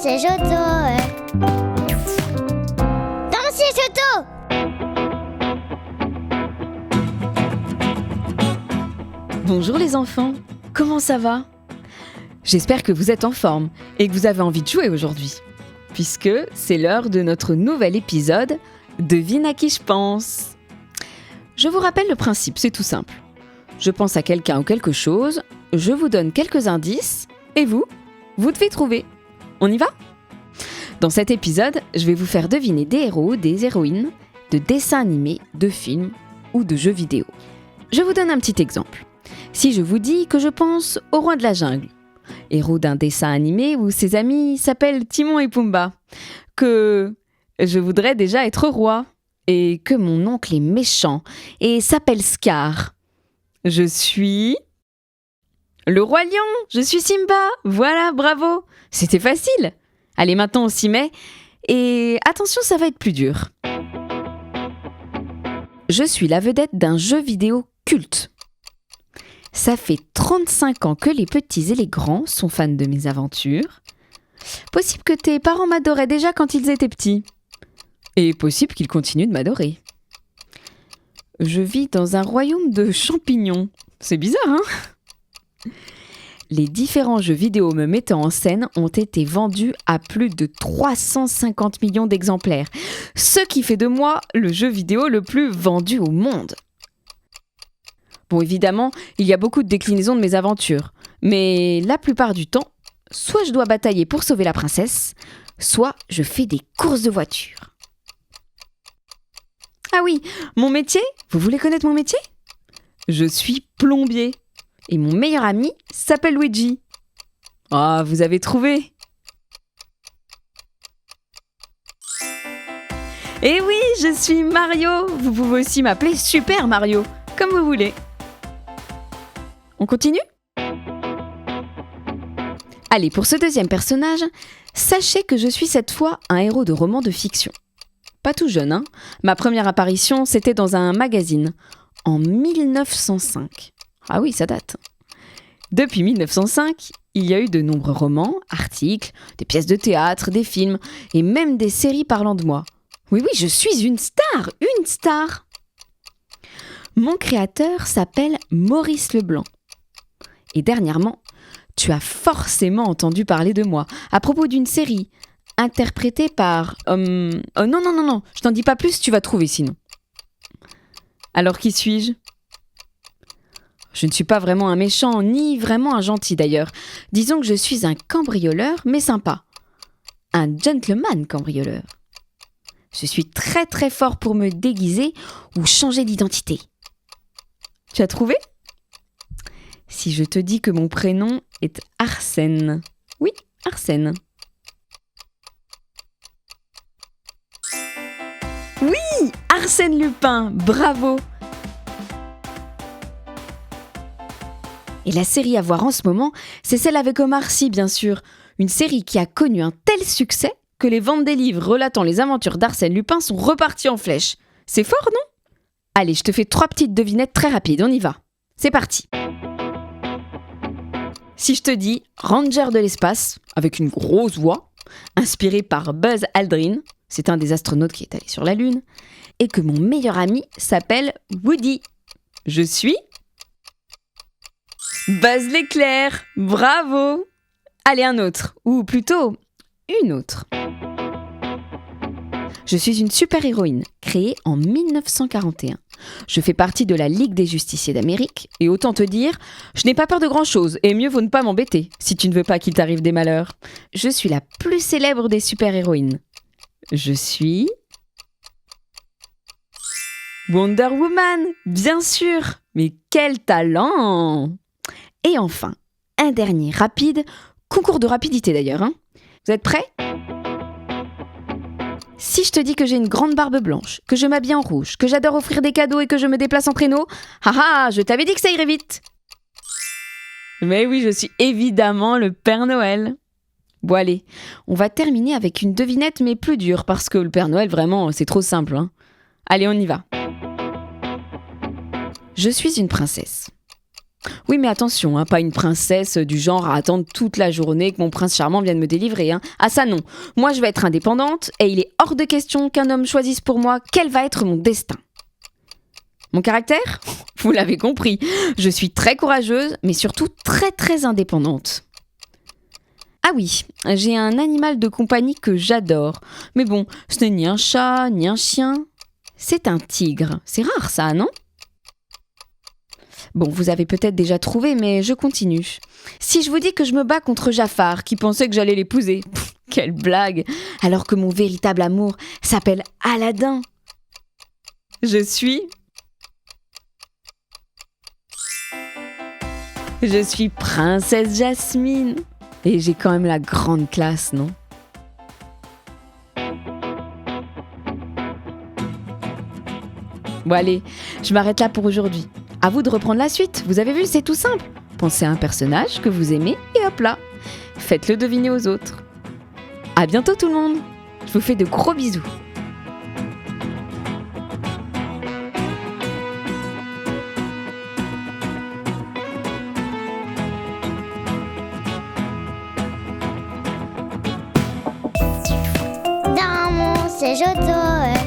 c'est Joto. Non, c'est Joto. Bonjour les enfants, comment ça va ? J'espère que vous êtes en forme et que vous avez envie de jouer aujourd'hui, puisque c'est l'heure de notre nouvel épisode « Devine à qui je pense ». Je vous rappelle le principe, c'est tout simple. Je pense à quelqu'un ou quelque chose, je vous donne quelques indices, et vous devez trouver. On y va ? Dans cet épisode, je vais vous faire deviner des héros, des héroïnes, de dessins animés, de films ou de jeux vidéo. Je vous donne un petit exemple. Si je vous dis que je pense au roi de la jungle, héros d'un dessin animé où ses amis s'appellent Timon et Pumba, que je voudrais déjà être roi, et que mon oncle est méchant et s'appelle Scar. Je suis le roi lion, je suis Simba, voilà, bravo, c'était facile. Allez, maintenant on s'y met, et attention, ça va être plus dur. Je suis la vedette d'un jeu vidéo culte. Ça fait 35 ans que les petits et les grands sont fans de mes aventures. Possible que tes parents m'adoraient déjà quand ils étaient petits. Et possible qu'ils continuent de m'adorer. Je vis dans un royaume de champignons. C'est bizarre, hein ? Les différents jeux vidéo me mettant en scène ont été vendus à plus de 350 millions d'exemplaires, ce qui fait de moi le jeu vidéo le plus vendu au monde. Bon, évidemment, il y a beaucoup de déclinaisons de mes aventures, mais la plupart du temps, soit je dois batailler pour sauver la princesse, soit je fais des courses de voiture. Ah oui, mon métier ? Vous voulez connaître mon métier ? Je suis plombier. Et mon meilleur ami s'appelle Luigi. Ah, vous avez trouvé ? Eh oui, je suis Mario. Vous pouvez aussi m'appeler Super Mario, comme vous voulez. On continue ? Allez, pour ce deuxième personnage, sachez que je suis cette fois un héros de roman de fiction. Pas tout jeune, hein ? Ma première apparition, c'était dans un magazine, en 1905. Ah oui, ça date. Depuis 1905, il y a eu de nombreux romans, articles, des pièces de théâtre, des films, et même des séries parlant de moi. Oui, je suis une star, une star ! Mon créateur s'appelle Maurice Leblanc. Et dernièrement, tu as forcément entendu parler de moi, à propos d'une série, interprétée par... non, je t'en dis pas plus, tu vas trouver sinon. Alors qui suis-je ? Je ne suis pas vraiment un méchant, ni vraiment un gentil d'ailleurs. Disons que je suis un cambrioleur, mais sympa. Un gentleman cambrioleur. Je suis très très fort pour me déguiser ou changer d'identité. Tu as trouvé ? Si je te dis que mon prénom est Arsène. Oui, Arsène. Oui, Arsène Lupin, bravo ! Et la série à voir en ce moment, c'est celle avec Omar Sy, bien sûr. Une série qui a connu un tel succès que les ventes des livres relatant les aventures d'Arsène Lupin sont reparties en flèche. C'est fort, non ? Allez, je te fais 3 petites devinettes très rapides, on y va. C'est parti. Si je te dis Ranger de l'espace, avec une grosse voix, inspiré par Buzz Aldrin, c'est un des astronautes qui est allé sur la Lune, et que mon meilleur ami s'appelle Woody. Je suis... Buzz l'éclair, bravo ! Allez, un autre, ou plutôt une autre. Je suis une super-héroïne, créée en 1941. Je fais partie de la Ligue des Justiciers d'Amérique, et autant te dire, je n'ai pas peur de grand-chose, et mieux vaut ne pas m'embêter, si tu ne veux pas qu'il t'arrive des malheurs. Je suis la plus célèbre des super-héroïnes. Je suis... Wonder Woman, bien sûr. Mais quel talent! Et enfin, un dernier rapide, concours de rapidité d'ailleurs. Hein. Vous êtes prêts ? Si je te dis que j'ai une grande barbe blanche, que je m'habille en rouge, que j'adore offrir des cadeaux et que je me déplace en traîneau, je t'avais dit que ça irait vite. Mais oui, je suis évidemment le Père Noël. Bon allez, on va terminer avec une devinette mais plus dure parce que le Père Noël vraiment c'est trop simple. Hein. Allez, on y va. Je suis une princesse. Oui, mais attention, hein, pas une princesse du genre à attendre toute la journée que mon prince charmant vienne me délivrer. Hein. Ah ça non, moi je vais être indépendante et il est hors de question qu'un homme choisisse pour moi quel va être mon destin. Mon caractère ? Vous l'avez compris, je suis très courageuse, mais surtout très très indépendante. Ah oui, j'ai un animal de compagnie que j'adore. Mais bon, ce n'est ni un chat, ni un chien. C'est un tigre. C'est rare ça, non ? Bon, vous avez peut-être déjà trouvé, mais je continue. Si je vous dis que je me bats contre Jafar, qui pensait que j'allais l'épouser, quelle blague ! Alors que mon véritable amour s'appelle Aladdin. Je suis princesse Jasmine. Et j'ai quand même la grande classe, non ? Bon allez, je m'arrête là pour aujourd'hui. À vous de reprendre la suite. Vous avez vu, c'est tout simple. Pensez à un personnage que vous aimez et hop là. Faites-le deviner aux autres. À bientôt tout le monde. Je vous fais de gros bisous. Dans mon siège auto,